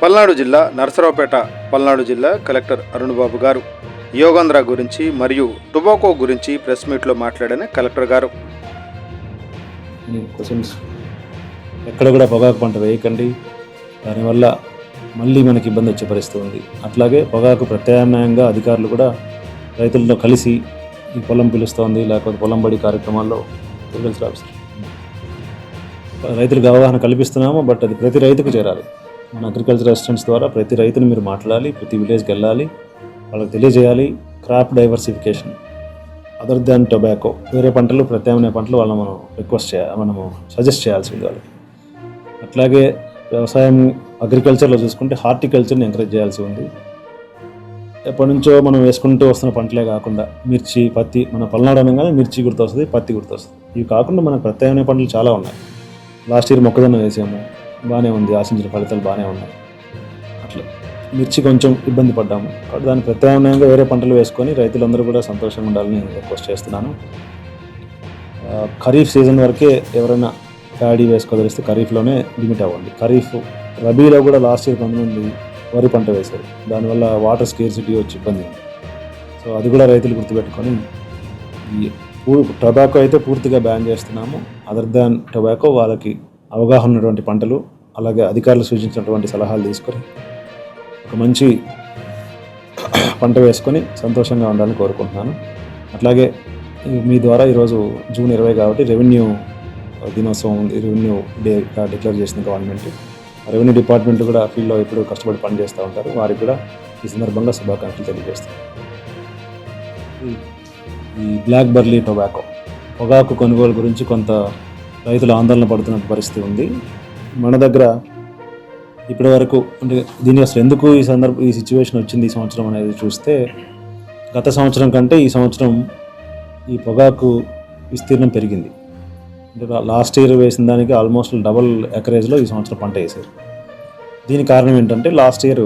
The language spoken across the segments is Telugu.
పల్నాడు జిల్లా నరసరావుపేట పల్నాడు జిల్లా కలెక్టర్ అరుణ్ బాబు గారు యోగాంధ్ర గురించి మరియు టొబాకో గురించి ప్రెస్ మీట్లో మాట్లాడిన కలెక్టర్ గారు క్వశ్చన్స్ ఎక్కడ కూడా పొగాకు పంట వేయకండి, దానివల్ల మళ్ళీ మనకి ఇబ్బంది వచ్చే పరిస్థితి ఉంది. అట్లాగే పొగాకు ప్రత్యామ్నాయంగా అధికారులు కూడా రైతులతో కలిసి ఈ పొలం పిలుస్తోంది, లేకపోతే పొలం బడి కార్యక్రమాల్లో అగ్రికల్చర్ ఆఫీసర్ రైతులకు అవగాహన కల్పిస్తున్నాము. బట్ అది ప్రతి రైతుకు చేరాలి. మన అగ్రికల్చర్ అసిస్టెంట్స్ ద్వారా ప్రతి రైతుని మీరు మాట్లాడాలి, ప్రతి విలేజ్కి వెళ్ళాలి, వాళ్ళకి తెలియజేయాలి. Crop diversification other than tobacco, వేరే పంటలు ప్రత్యామ్నాయ పంటలు వాళ్ళని మనం మనము సజెస్ట్ చేయాల్సి ఉంది వాళ్ళకి. అట్లాగే వ్యవసాయం అగ్రికల్చర్లో చూసుకుంటే హార్టికల్చర్ని ఎంకరేజ్ చేయాల్సి ఉంది. ఎప్పటి నుంచో మనం వేసుకుంటూ వస్తున్న పంటలే కాకుండా మిర్చి, పత్తి, మన పల్నాడు అనగానే మిర్చి గుర్తొస్తుంది, పత్తి గుర్తొస్తుంది. ఇవి కాకుండా మనకు ప్రత్యామ్నాయ పంటలు చాలా ఉన్నాయి. లాస్ట్ ఇయర్ మొక్కజొన్న వేసాము, బాగానే ఉంది, ఆశించిన ఫలితాలు బాగానే ఉన్నాయి. అట్లా మిర్చి కొంచెం ఇబ్బంది పడ్డాము, కాబట్టి దాన్ని ప్రత్యామ్నాయంగా వేరే పంటలు వేసుకొని రైతులందరూ కూడా సంతోషంగా ఉండాలని రిక్వెస్ట్ చేస్తున్నాను. ఖరీఫ్ సీజన్ వరకే ఎవరైనా ప్యాడీ వేసుకోదలిస్తే ఖరీఫ్లోనే లిమిట్ అవ్వండి. ఖరీఫ్ రబీలో కూడా లాస్ట్ ఇయర్ కొంతమంది వరి పంట వేశారు, దానివల్ల వాటర్ స్కేర్సిటీ వచ్చి ఇబ్బంది ఉంది. సో అది కూడా రైతులు గుర్తుపెట్టుకొని ఈ టొబాకో అయితే పూర్తిగా బ్యాన్ చేస్తున్నాము. అదర్ దాన్ టొబాకో వాళ్ళకి అవగాహన ఉన్నటువంటి పంటలు, అలాగే అధికారులు సూచించినటువంటి సలహాలు తీసుకొని ఒక మంచి పంట వేసుకొని సంతోషంగా ఉండాలని కోరుకుంటున్నాను. అట్లాగే మీ ద్వారా ఈరోజు జూన్ 20 కాబట్టి రెవెన్యూ దినోత్సవం ఉంది, రెవెన్యూ డేగా డిక్లేర్ చేసిన గవర్నమెంట్. రెవెన్యూ డిపార్ట్మెంట్ కూడా ఫీల్డ్లో ఎప్పుడు కష్టపడి పనిచేస్తూ ఉంటారు, వారికి కూడా ఈ సందర్భంగా శుభాకాంక్షలు తెలియజేస్తాను. ఈ బ్లాక్ బర్లీ టొబాకో పొగాకు కొనుగోలు గురించి కొంత రైతులు ఆందోళన పడుతున్న పరిస్థితి ఉంది. మన దగ్గర ఇప్పటి వరకు అంటే దీని అసలు ఎందుకు ఈ సిచ్యువేషన్ వచ్చింది ఈ సంవత్సరం అనేది చూస్తే, గత సంవత్సరం కంటే ఈ సంవత్సరం ఈ పొగాకు విస్తీర్ణం పెరిగింది. అంటే లాస్ట్ ఇయర్ వేసిన దానికి ఆల్మోస్ట్ డబుల్ ఎకరేజ్లో ఈ సంవత్సరం పంట వేసారు. దీనికి కారణం ఏంటంటే లాస్ట్ ఇయర్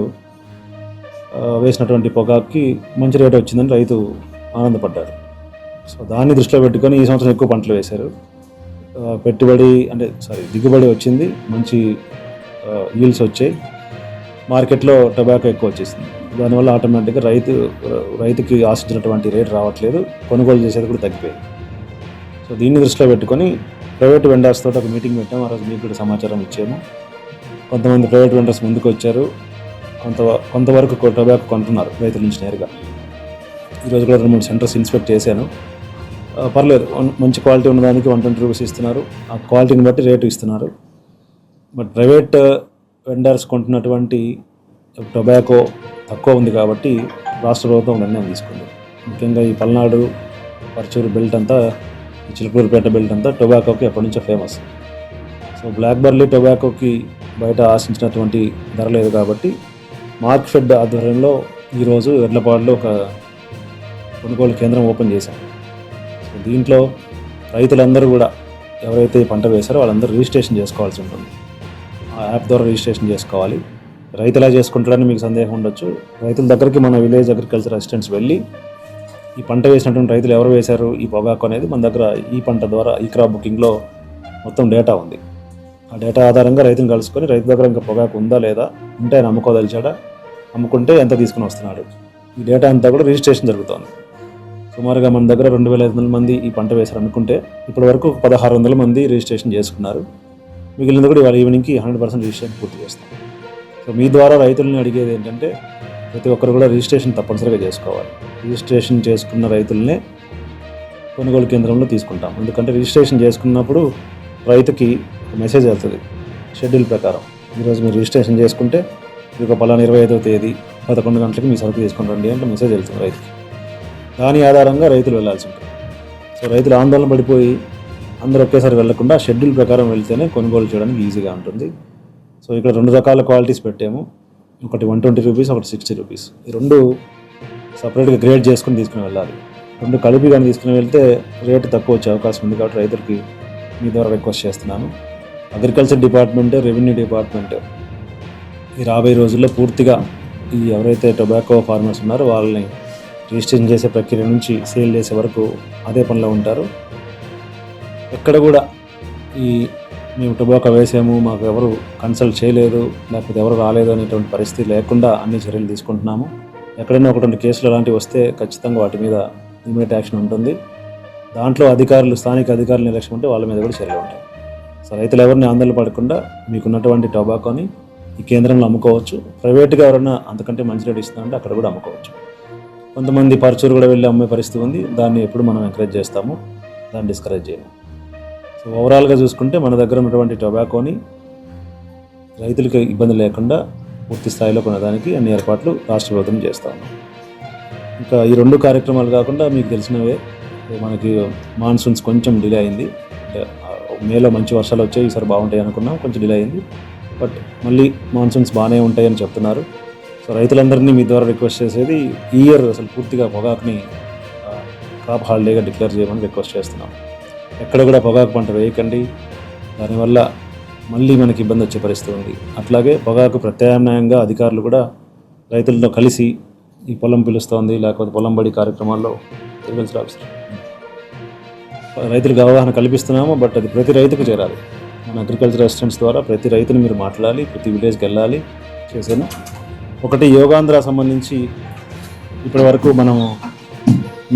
వేసినటువంటి పొగాకుకి మంచి రేటు వచ్చిందని రైతు ఆనందపడ్డారు. సో దాన్ని దృష్టిలో పెట్టుకొని ఈ సంవత్సరం ఎక్కువ పంటలు వేశారు. దిగుబడి వచ్చింది, మంచి ఈల్డ్స్ వచ్చాయి, మార్కెట్లో టొబాకో ఎక్కువ వచ్చేసింది. దానివల్ల ఆటోమేటిక్గా రైతుకి ఆశించినటువంటి రేటు రావట్లేదు, కొనుగోలు చేసేది కూడా తగ్గిపోయింది. సో దీన్ని దృష్టిలో పెట్టుకొని ప్రైవేట్ వెండర్స్ తోటి ఒక మీటింగ్ పెట్టాము. ఆ రోజు మీకు కూడా సమాచారం ఇచ్చాము. కొంతమంది ప్రైవేట్ వెండర్స్ ముందుకు వచ్చారు, కొంతవరకు టొబాకో కొంటున్నారు రైతుల నుంచి నేరుగా. ఈరోజు కూడా 2-3 సెంటర్స్ ఇన్స్పెక్ట్ చేశాను. పర్లేదు, మంచి క్వాలిటీ ఉన్నదానికి 120 రూపీస్ ఇస్తున్నారు, ఆ క్వాలిటీని బట్టి రేటు ఇస్తున్నారు. బట్ ప్రైవేట్ వెండర్స్ కొంటున్నటువంటి టొబాకో తక్కువ ఉంది కాబట్టి రాష్ట్ర ప్రభుత్వం నిర్ణయం తీసుకుంది. ముఖ్యంగా ఈ పల్నాడు, పర్చూరు బెల్ట్ అంతా, ఈ చిలుకూరుపేట బెల్ట్ అంతా టొబాకోకి ఎప్పటి నుంచో ఫేమస్. సో బ్లాక్ బర్లీ టొబాకోకి బయట ఆశించినటువంటి ధర లేదు కాబట్టి మార్క్ఫెడ్ ఆధ్వర్యంలో ఈరోజు ఎడ్లపాడులో ఒక కొనుగోలు కేంద్రం ఓపెన్ చేశాం. సో దీంట్లో రైతులందరూ కూడా ఎవరైతే ఈ పంట వేశారో వాళ్ళందరూ రిజిస్ట్రేషన్ చేసుకోవాల్సి ఉంటుంది. ఆ యాప్ ద్వారా రిజిస్ట్రేషన్ చేసుకోవాలి. రైతు ఎలా చేసుకుంటాడని మీకు సందేహం ఉండొచ్చు. రైతుల దగ్గరికి మన విలేజ్ అగ్రికల్చర్ అసిస్టెంట్స్ వెళ్ళి ఈ పంట వేసినటువంటి రైతులు ఎవరు వేశారు ఈ పొగాకు అనేది మన దగ్గర ఈ పంట ద్వారా ఈ క్రాప్ బుకింగ్లో మొత్తం డేటా ఉంది. ఆ డేటా ఆధారంగా రైతుని కలుసుకొని రైతు దగ్గర ఇంకా పొగాకు ఉందా లేదా, ఉంటే ఆయన అమ్ముకోదలిచాడా, అమ్ముకుంటే ఎంత తీసుకుని వస్తున్నాడు, ఈ డేటా అంతా కూడా రిజిస్ట్రేషన్ జరుగుతుంది. సుమారుగా మన దగ్గర 2500 మంది ఈ పంట వేశారు అనుకుంటే ఇప్పటి వరకు 1600 మంది రిజిస్ట్రేషన్ చేసుకున్నారు. మిగిలినది కూడా ఇవాళ ఈవినింగ్కి 100% రిజిస్ట్రేషన్ పూర్తి చేస్తాం. సో మీ ద్వారా రైతులని అడిగేది ఏంటంటే ప్రతి ఒక్కరు కూడా రిజిస్ట్రేషన్ తప్పనిసరిగా చేసుకోవాలి. రిజిస్ట్రేషన్ చేసుకున్న రైతులనే కొనుగోలు కేంద్రంలో తీసుకుంటాం. ఎందుకంటే రిజిస్ట్రేషన్ చేసుకున్నప్పుడు రైతుకి మెసేజ్ వెళ్తుంది షెడ్యూల్ ప్రకారం. ఈరోజు మీరు రిజిస్ట్రేషన్ చేసుకుంటే మీకు పలానా 25వ తేదీ 11 గంటలకి మీ సరుకు తీసుకుని రండి అంటే మెసేజ్ వెళ్తుంది రైతుకి. దాని ఆధారంగా రైతులు వెళ్ళాల్సి ఉంటుంది. సో రైతులు ఆందోళన పడిపోయి అందరూ ఒకేసారి వెళ్లకుండా షెడ్యూల్ ప్రకారం వెళ్తేనే కొనుగోలు చేయడానికి ఈజీగా ఉంటుంది. సో ఇక్కడ 2 రకాల క్వాలిటీస్ పెట్టాము, ఒకటి 120 రూపీస్, ఒకటి 60 రూపీస్. ఈ 2 సపరేట్గా గ్రేడ్ చేసుకుని తీసుకుని వెళ్ళాలి. 2 కలిపి కానీ తీసుకుని వెళ్తే రేటు తక్కువ వచ్చే అవకాశం ఉంది. కాబట్టి రైతులకి మీ ద్వారా రిక్వెస్ట్ చేస్తున్నాను. అగ్రికల్చర్ డిపార్ట్మెంట్, రెవెన్యూ డిపార్ట్మెంట్ ఈ రాబోయే రోజుల్లో పూర్తిగా ఈ ఎవరైతే టొబాకో ఫార్మర్స్ ఉన్నారో వాళ్ళని రిజిస్ట్రేషన్ చేసే ప్రక్రియ నుంచి సేల్ చేసే వరకు అదే పనిలో ఉంటారు. ఎక్కడ కూడా ఈ మేము టొబాకో వేసాము, మాకు ఎవరు కన్సల్ట్ చేయలేదు, లేకపోతే ఎవరు రాలేదు అనేటువంటి పరిస్థితి లేకుండా అన్ని చర్యలు తీసుకుంటున్నాము. ఎక్కడైనా 1-2 కేసులు అలాంటివి వస్తే ఖచ్చితంగా వాటి మీద ఇమీడియట్ యాక్షన్ ఉంటుంది. దాంట్లో స్థానిక అధికారుల నిర్లక్ష్యం ఉంటే వాళ్ళ మీద కూడా చర్యలు ఉంటాయి. సో రైతులు ఎవరిని ఆందోళన పడకుండా మీకున్నటువంటి టొబాకోని ఈ కేంద్రంలో అమ్ముకోవచ్చు. ప్రైవేట్గా ఎవరైనా అంతకంటే మంచి రేట్ ఇస్తున్నారంటే అక్కడ కూడా అమ్ముకోవచ్చు. కొంతమంది పర్చూరు కూడా వెళ్ళి అమ్మే పరిస్థితి ఉంది. దాన్ని ఎప్పుడు మనం ఎంకరేజ్ చేస్తాము, దాన్ని డిస్కరేజ్ చేయము. సో ఓవరాల్గా చూసుకుంటే మన దగ్గర ఉన్నటువంటి టొబాకోని రైతులకు ఇబ్బంది లేకుండా పూర్తి స్థాయిలో కొనడానికి అన్ని ఏర్పాట్లు రాష్ట్ర ప్రభుత్వం చేస్తూ ఉన్నాం. ఇంకా ఈ 2 కార్యక్రమాలు కాకుండా మీకు తెలిసినవే, మనకి మాన్సూన్స్ కొంచెం డిలే అయింది. అంటే మేలో మంచి వర్షాలు వచ్చాయి, ఈసారి బాగుంటాయి అనుకున్నాం, కొంచెం డిలే అయింది. బట్ మళ్ళీ మాన్సూన్స్ బాగానే ఉంటాయని చెప్తున్నారు. సో రైతులందరినీ మీ ద్వారా రిక్వెస్ట్ చేసేది, ఈ ఇయర్ అసలు పూర్తిగా పొగాకుని క్రాప్ హాలిడేగా డిక్లేర్ చేయమని రిక్వెస్ట్ చేస్తున్నాం. ఎక్కడ కూడా పొగాకు పంట వేయకండి, దానివల్ల మళ్ళీ మనకి ఇబ్బంది వచ్చే పరిస్థితి ఉంది. అట్లాగే పొగాకు ప్రత్యామ్నాయంగా అధికారులు కూడా రైతులతో కలిసి ఈ పొలం పిలుస్తోంది, లేకపోతే పొలం బడి కార్యక్రమాల్లో అగ్రికల్చర్ ఆఫీసర్ రైతులకు అవగాహన కల్పిస్తున్నాము. బట్ అది ప్రతి రైతుకు చేరాలి. మన అగ్రికల్చర్ అసిస్టెంట్స్ ద్వారా ప్రతి రైతుని మీరు మాట్లాడాలి, ప్రతి విలేజ్కి వెళ్ళాలి చేశాను. ఒకటి యోగాంధ్ర సంబంధించి ఇప్పటి వరకు మనము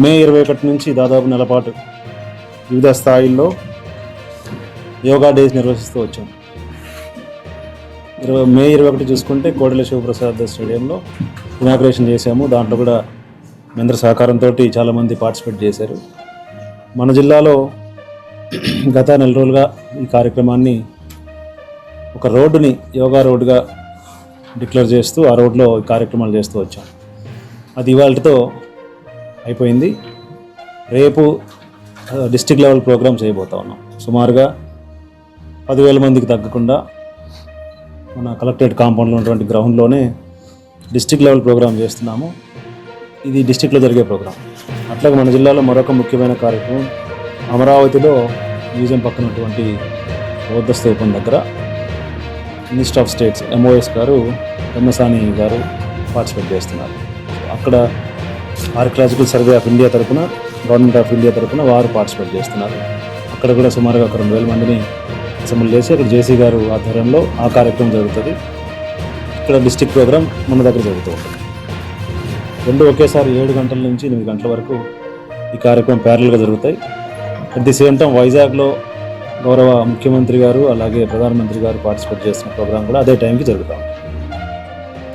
మే 21 నుంచి దాదాపు నెల పాటు వివిధ స్థాయిల్లో యోగా డేస్ నిర్వహిస్తూ వచ్చాం. మే 21 చూసుకుంటే కోడెల శివప్రసాద్ స్టేడియంలో ఇనాగ్రేషన్ చేశాము. దాంట్లో కూడా కేంద్ర సహకారంతో చాలామంది పార్టిసిపేట్ చేశారు. మన జిల్లాలో గత నెల రోజులుగా ఈ కార్యక్రమాన్ని ఒక రోడ్డుని యోగా రోడ్డుగా డిక్లేర్ చేస్తూ ఆ రోడ్లో కార్యక్రమాలు చేస్తూ వచ్చాం. అది ఇవాళతో అయిపోయింది. రేపు డిస్ట్రిక్ట్ లెవెల్ ప్రోగ్రామ్ చేయబోతా ఉన్నాం. సుమారుగా 10,000 మందికి తగ్గకుండా మన కలెక్టరేట్ కాంపౌండ్లో ఉన్నటువంటి గ్రౌండ్లోనే డిస్ట్రిక్ట్ లెవెల్ ప్రోగ్రామ్ చేస్తున్నాము. ఇది డిస్ట్రిక్ట్లో జరిగే ప్రోగ్రాం. అట్లాగే మన జిల్లాలో మరొక ముఖ్యమైన కార్యక్రమం అమరావతిలో మ్యూజియం పక్కన ఉన్నటువంటి బౌద్ధ స్తూపం దగ్గర మినిస్టర్ ఆఫ్ స్టేట్స్ MOS గారు పెమ్మసాని గారు పార్టిసిపేట్ చేస్తున్నారు. అక్కడ ఆర్కియలాజికల్ సర్వే ఆఫ్ ఇండియా తరఫున, గవర్నమెంట్ ఆఫ్ ఇండియా తరఫున వారు పార్టిసిపేట్ చేస్తున్నారు. అక్కడ కూడా సుమారుగా ఒక 2,000 మందిని అసెంబ్లీ చేసి అక్కడ జేసీ గారు ఆధ్వర్యంలో ఆ కార్యక్రమం జరుగుతుంది. ఇక్కడ డిస్ట్రిక్ట్ ప్రోగ్రామ్ మన దగ్గర జరుగుతూ ఉంటుంది. 2 ఒకేసారి 7 గంటల నుంచి 8 గంటల వరకు ఈ కార్యక్రమం ప్యారల్గా జరుగుతాయి. అట్ ది సేమ్ టైం వైజాగ్లో గౌరవ ముఖ్యమంత్రి గారు అలాగే ప్రధానమంత్రి గారు పార్టిసిపేట్ చేస్తున్న ప్రోగ్రాం కూడా అదే టైంకి జరుగుతాం.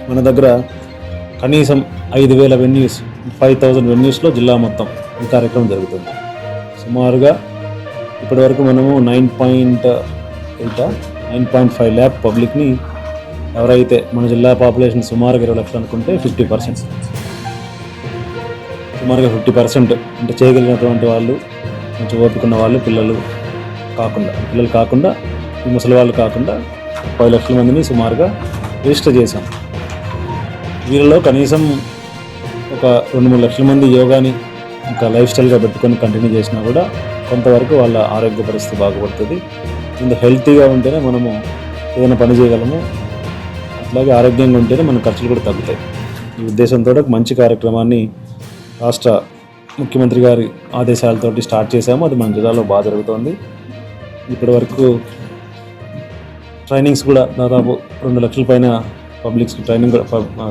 మన దగ్గర కనీసం 5,000 వెన్యూస్, 5,000 వెన్యూస్లో జిల్లా మొత్తం ఈ కార్యక్రమం జరుగుతుంది. సుమారుగా ఇప్పటివరకు మనము 9.5 ల్యాక్ పబ్లిక్ని, ఎవరైతే మన జిల్లా పాపులేషన్ సుమారుగా 20 లక్షలు అనుకుంటే 50%, సుమారుగా 50% అంటే చేయగలిగినటువంటి వాళ్ళు, కొంచెం ఓపికన్న వాళ్ళు, పిల్లలు కాకుండా ఈ ముసలి వాళ్ళు కాకుండా 10 లక్షల మందిని సుమారుగా రిజిస్టర్ చేశాం. వీళ్ళలో కనీసం ఒక 2-3 లక్షల మంది యోగాని ఇంకా లైఫ్ స్టైల్గా పెట్టుకొని కంటిన్యూ చేసినా కూడా కొంతవరకు వాళ్ళ ఆరోగ్య పరిస్థితి బాగుపడుతుంది. ఇంత హెల్తీగా ఉంటేనే మనము ఏదైనా పని చేయగలము, అట్లాగే ఆరోగ్యంగా ఉంటేనే మన ఖర్చులు కూడా తగ్గుతాయి. ఈ ఉద్దేశంతో ఒక మంచి కార్యక్రమాన్ని రాష్ట్ర ముఖ్యమంత్రి గారి ఆదేశాలతోటి స్టార్ట్ చేశాము. అది మన జిల్లాలో బాగా జరుగుతోంది. ఇప్పటి వరకు ట్రైనింగ్స్ కూడా దాదాపు 2 లక్షల పైన పబ్లిక్స్కి ట్రైనింగ్ కూడా,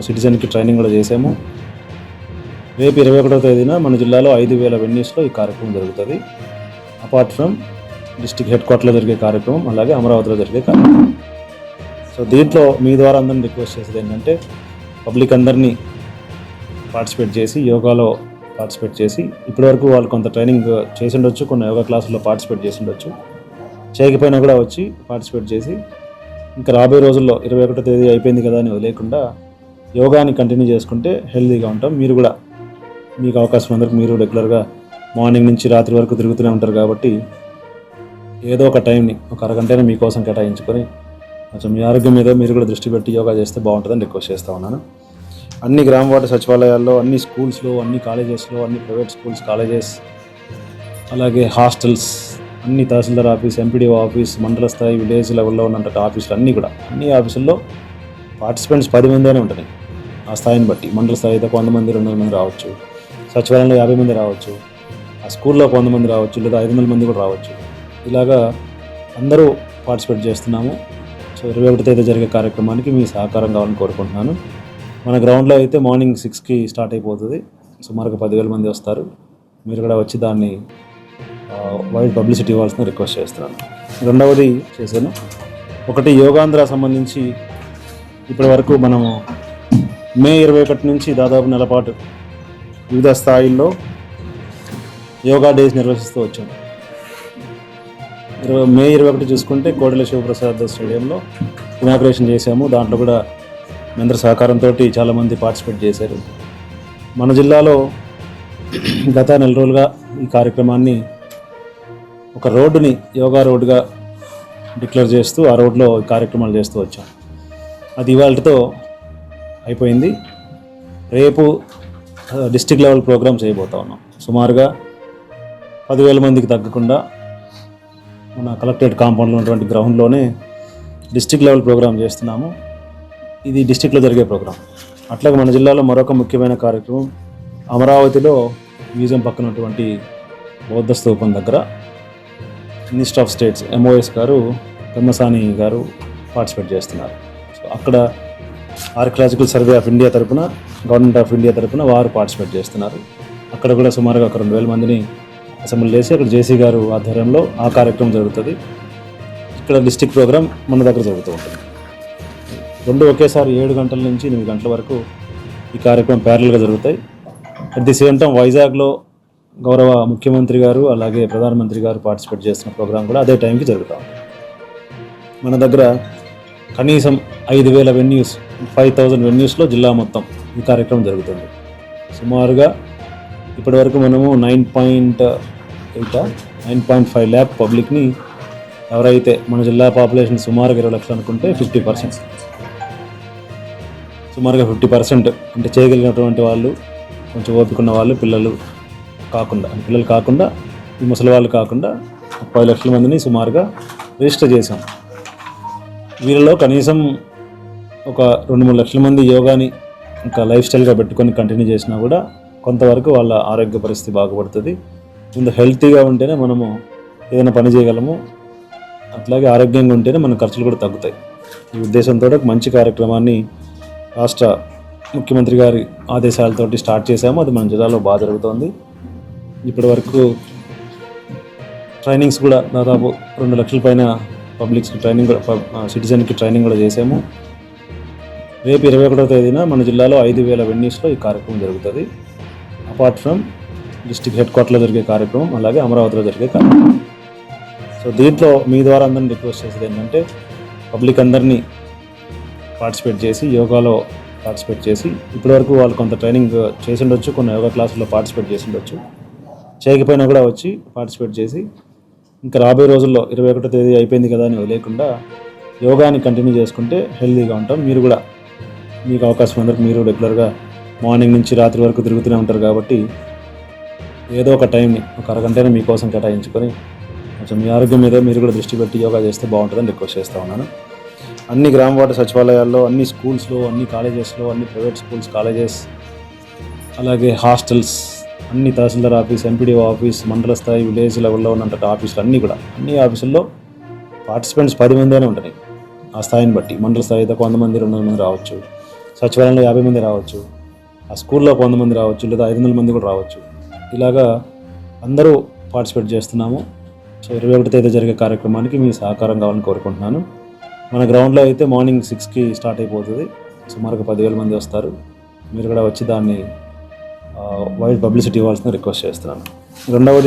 సిటిజన్కి ట్రైనింగ్ కూడా చేశాము. రేపు 21వ తేదీన మన జిల్లాలో 5,000 వెన్యూస్లో ఈ కార్యక్రమం జరుగుతుంది. అపార్ట్ ఫ్రమ్ డిస్ట్రిక్ట్ హెడ్ క్వార్టర్లో జరిగే కార్యక్రమం, అలాగే అమరావతిలో జరిగే కార్యక్రమం. సో దీంట్లో మీ ద్వారా అందరిని రిక్వెస్ట్ చేసేది ఏంటంటే, పబ్లిక్ అందరినీ పార్టిసిపేట్ చేసి, యోగాలో పార్టిసిపేట్ చేసి, ఇప్పటివరకు వాళ్ళు కొంత ట్రైనింగ్ చేసి ఉండొచ్చు, కొన్ని యోగా క్లాసుల్లో పార్టిసిపేట్ చేసి ఉండొచ్చు, చేయకపోయినా కూడా వచ్చి పార్టిసిపేట్ చేసి, ఇంకా రాబోయే రోజుల్లో 21వ తేదీ అయిపోయింది కదా అని వదిలేకుండా యోగాని కంటిన్యూ చేసుకుంటే హెల్తీగా ఉంటాం. మీరు కూడా, మీకు అవకాశం అందరికి, మీరు రెగ్యులర్గా మార్నింగ్ నుంచి రాత్రి వరకు తిరుగుతూనే ఉంటారు కాబట్టి ఏదో ఒక టైంని, ఒక అరగంటనే మీకోసం కేటాయించుకొని కొంచెం మీ ఆరోగ్యం మీద మీరు కూడా దృష్టి పెట్టి యోగా చేస్తే బాగుంటుందని రిక్వెస్ట్ చేస్తూ ఉన్నాను. అన్ని గ్రామ వార్డు సచివాలయాల్లో, అన్ని స్కూల్స్లో, అన్ని కాలేజెస్లో, అన్ని ప్రైవేట్ స్కూల్స్, కాలేజెస్, అలాగే హాస్టల్స్, అన్ని తహసీల్దార్ ఆఫీస్, ఎంపీడీఓ ఆఫీస్, మండల స్థాయి, విలేజ్ లెవెల్లో ఉన్నటువంటి ఆఫీసులు అన్నీ కూడా, అన్ని ఆఫీసుల్లో పార్టిసిపెంట్స్ 10 మందినే ఉంటున్నాయి. ఆ స్థాయిని బట్టి మండల స్థాయి అయితే 100 మంది, 200 మంది రావచ్చు, సచివాలయంలో 50 మంది రావచ్చు, ఆ స్కూల్లో 100 మంది రావచ్చు, లేదా 500 మంది కూడా రావచ్చు. ఇలాగా అందరూ పార్టిసిపేట్ చేస్తున్నాము. సో 21వ తేదీ జరిగే కార్యక్రమానికి మీ సహకారం కావాలని కోరుకుంటున్నాను. మన గ్రౌండ్లో అయితే మార్నింగ్ 6కి స్టార్ట్ అయిపోతుంది. సుమారుగా 10,000 మంది వస్తారు. మీరు కూడా వచ్చి దాన్ని వైడ్ పబ్లిసిటీ ఇవ్వాల్సిన రిక్వెస్ట్ చేస్తున్నాను. రెండవది చేశాను, ఒకటి యోగాంధ్ర సంబంధించి ఇప్పటి వరకు మనము మే 21 నుంచి దాదాపు నెల పాటు వివిధ స్థాయిల్లో యోగా డేస్ నిర్వహిస్తూ వచ్చాము. మే 21 చూసుకుంటే కోడెల శివప్రసాద్ స్టేడియంలో ఇనాగ్రేషన్ చేశాము. దాంట్లో కూడా మీ అందరి సహకారంతో చాలామంది పార్టిసిపేట్ చేశారు. మన జిల్లాలో గత నెల రోజులుగా ఈ కార్యక్రమాన్ని ఒక రోడ్డుని యోగా రోడ్డుగా డిక్లేర్ చేస్తూ ఆ రోడ్లో కార్యక్రమాలు చేస్తూ వచ్చాం. అది ఇవాళతో అయిపోయింది. రేపు డిస్ట్రిక్ట్ లెవెల్ ప్రోగ్రామ్ చేయబోతా ఉన్నాం. సుమారుగా 10,000 మందికి తగ్గకుండా మన కలెక్టరేట్ కాంపౌండ్లో ఉన్నటువంటి గ్రౌండ్లోనే డిస్ట్రిక్ట్ లెవెల్ ప్రోగ్రామ్ చేస్తున్నాము. ఇది డిస్ట్రిక్ట్లో జరిగే ప్రోగ్రాం. అట్లాగే మన జిల్లాలో మరొక ముఖ్యమైన కార్యక్రమం అమరావతిలో మ్యూజియం పక్కన ఉన్నటువంటి బౌద్ధ స్తూపం దగ్గర మినిస్టర్ ఆఫ్ స్టేట్స్ MOS గారు పెమ్మసాని గారు పార్టిసిపేట్ చేస్తున్నారు. సో అక్కడ ఆర్కియలాజికల్ సర్వే ఆఫ్ ఇండియా తరపున, గవర్నమెంట్ ఆఫ్ ఇండియా తరపున వారు పార్టిసిపేట్ చేస్తున్నారు. అక్కడ కూడా సుమారుగా ఒక 2,000 మందిని అసెంబ్లీ చేసి అక్కడ జేసీ గారు ఆధ్వర్యంలో ఆ కార్యక్రమం జరుగుతుంది. ఇక్కడ డిస్ట్రిక్ట్ ప్రోగ్రామ్ మన దగ్గర జరుగుతూ ఉంటుంది. రెండు ఒకేసారి 7 గంటల నుంచి 8 గంటల వరకు ఈ కార్యక్రమం ప్యారల్గా జరుగుతాయి. అట్ ది సేమ్ టైం వైజాగ్లో గౌరవ ముఖ్యమంత్రి గారు అలాగే ప్రధానమంత్రి గారు పార్టిసిపేట్ చేస్తున్న ప్రోగ్రాం కూడా అదే టైంకి జరుగుతూ ఉంది. మన దగ్గర కనీసం 5,000 వెన్యూస్, 5,000 వెన్యూస్లో జిల్లా మొత్తం ఈ కార్యక్రమం జరుగుతుంది. సుమారుగా ఇప్పటివరకు మనము 9.5 ల్యాక్ పబ్లిక్ని, ఎవరైతే మన జిల్లా పాపులేషన్ సుమారుగా 20 లక్షలు అనుకుంటే 50%, సుమారుగా 50% అంటే చేయగలిగినటువంటి వాళ్ళు, కొంచెం ఓపిక ఉన్న వాళ్ళు, పిల్లలు కాకుండా ఈ ముసలి వాళ్ళు కాకుండా 10 లక్షల మందిని సుమారుగా రిజిస్టర్ చేశాం. వీళ్ళలో కనీసం ఒక 2-3 లక్షల మంది యోగాని ఇంకా లైఫ్ స్టైల్గా పెట్టుకొని కంటిన్యూ చేసినా కూడా కొంతవరకు వాళ్ళ ఆరోగ్య పరిస్థితి బాగుపడుతుంది. ముందు హెల్తీగా ఉంటేనే మనము ఏదైనా పని చేయగలము, అట్లాగే ఆరోగ్యంగా ఉంటేనే మన ఖర్చులు కూడా తగ్గుతాయి. ఈ ఉద్దేశంతో ఒక మంచి కార్యక్రమాన్ని రాష్ట్ర ముఖ్యమంత్రి గారి ఆదేశాలతోటి స్టార్ట్ చేశాము. అది మన జిల్లాలో బాగా జరుగుతోంది. ఇప్పటి వరకు ట్రైనింగ్స్ కూడా దాదాపు 2 లక్షల పైన పబ్లిక్స్కి ట్రైనింగ్, సిటిజన్కి ట్రైనింగ్ కూడా చేసాము. రేపు 21వ తేదీన మన జిల్లాలో 5,000 వెన్యూస్లో ఈ కార్యక్రమం జరుగుతుంది. అపార్ట్ ఫ్రమ్ డిస్ట్రిక్ట్ హెడ్ క్వార్టర్లో జరిగే కార్యక్రమం, అలాగే అమరావతిలో జరిగే కార్యక్రమం. సో దీంట్లో మీ ద్వారా అందరినీ రిక్వెస్ట్ చేసేది ఏంటంటే పబ్లిక్ అందరినీ పార్టిసిపేట్ చేసి, యోగాలో పార్టిసిపేట్ చేసి, ఇప్పటివరకు వాళ్ళు కొంత ట్రైనింగ్ చేసి ఉండొచ్చు, కొన్ని యోగా క్లాసుల్లో పార్టిసిపేట్ చేసి ఉండొచ్చు, చేయకపోయినా కూడా వచ్చి పార్టిసిపేట్ చేసి ఇంకా రాబోయే రోజుల్లో 21వ తేదీ అయిపోయింది కదా అని వదిలేకుండా యోగాని కంటిన్యూ చేసుకుంటే హెల్తీగా ఉంటాం. మీరు కూడా, మీకు అవకాశం అందరికి, మీరు రెగ్యులర్గా మార్నింగ్ నుంచి రాత్రి వరకు తిరుగుతూనే ఉంటారు కాబట్టి ఏదో ఒక టైంని, ఒక అరగంటైనా మీకోసం కేటాయించుకొని కొంచెం మీ ఆరోగ్యం మీద మీరు కూడా దృష్టి పెట్టి యోగా చేస్తే బాగుంటుందని రిక్వెస్ట్ చేస్తూ ఉన్నాను. అన్ని గ్రామ వార్డు సచివాలయాల్లో, అన్ని స్కూల్స్లో, అన్ని కాలేజెస్లో, అన్ని ప్రైవేట్ స్కూల్స్, కాలేజెస్, అలాగే హాస్టల్స్, అన్ని తహసీల్దార్ ఆఫీస్, ఎంపీడీఓ ఆఫీస్, మండల స్థాయి, విలేజ్ లెవెల్లో ఉన్న ఆఫీసులు అన్నీ కూడా, అన్ని ఆఫీసుల్లో పార్టిసిపెంట్స్ 10 మందినే ఉంటాయి. ఆ స్థాయిని బట్టి మండల స్థాయి అయితే 100 మంది, 200 మంది రావచ్చు, సచివాలయంలో 50 మంది రావచ్చు, ఆ స్కూల్లో 100 మంది రావచ్చు, లేదా 500 మంది కూడా రావచ్చు. ఇలాగా అందరూ పార్టిసిపేట్ చేస్తున్నాము. సో 21వ తేదీ జరిగే కార్యక్రమానికి మీ సహకారం కావాలని కోరుకుంటున్నాను. మన గ్రౌండ్లో అయితే మార్నింగ్ 6కి స్టార్ట్ అయిపోతుంది. సుమారుగా 10,000 మంది వస్తారు. మీరు కూడా వచ్చి దాన్ని వైడ్ పబ్లిసిటీ ఇవ్వాల్సిన రిక్వెస్ట్ చేస్తున్నాను. రెండవది